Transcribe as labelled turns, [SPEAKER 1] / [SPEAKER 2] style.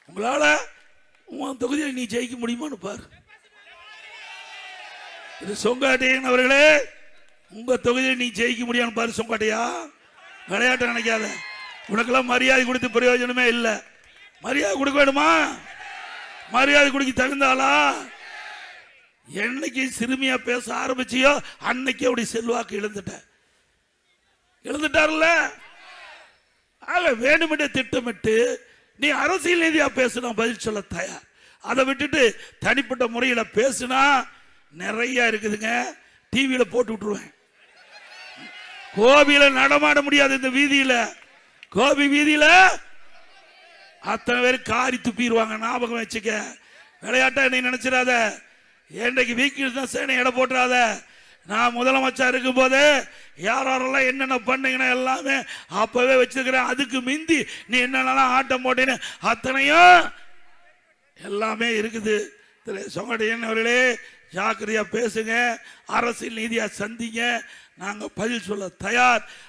[SPEAKER 1] உங்களால உன் தொகுதியில் நீ ஜெயிக்க முடியுமான்னு பாரு. இது சொங்காட்டையன் அவர்களே, உங்க தொகுதியில் நீ ஜெயிக்க முடியும்னு பாரு. சொங்காட்டையா, விளையாட்டு நினைக்காத. உனக்கெல்லாம் மரியாதை கொடுத்து பிரயோஜனமே இல்லை. மரியாதை கொடுக்க வேணுமா? மரியாதை கொடுக்க தகுந்தாளா? என்னைக்கு சிறுமியா பேச ஆரம்பிச்சியோ அன்னைக்கு அப்படி செல்வாக்கு இழந்துட்டார்ல. ஆக வேண்டுமென்றே திட்டமிட்டு நீ அரசியல் ரீதியா பேசுனா பதில் சொல்ல தயார். அதை விட்டுட்டு தனிப்பட்ட முறையில் பேசுனா நிறைய இருக்குதுங்க. டிவியில போட்டு விட்டுருவேன். கோபியில நடமாட முடியாது. இந்த வீதியில, கோபி வீதியில அத்தனை பேர் காரி துப்பிடுவாங்க. ஞாபகம் வச்சுக்க. விளையாட்டா நீ நினைச்சிடாத. இன்றைக்கு வீக்கில் தான் சேனை எடை போட்டுறாத. நான் முதலமைச்சர் இருக்கும் போது யாரெல்லாம் என்னென்ன பண்ணீங்கன்னா எல்லாமே அப்பவே வச்சிருக்கிறேன். அதுக்கு மிந்தி நீ என்னென்னலாம் ஆட்டம் போட்டேன்னு அத்தனையும் எல்லாமே இருக்குது. சொங்கடையன் அவர்களே, ஜாக்கிரதையா பேசுங்க. அரசியல் நீதியா சந்திங்க. நாங்க பதில் சொல்ல தயார்.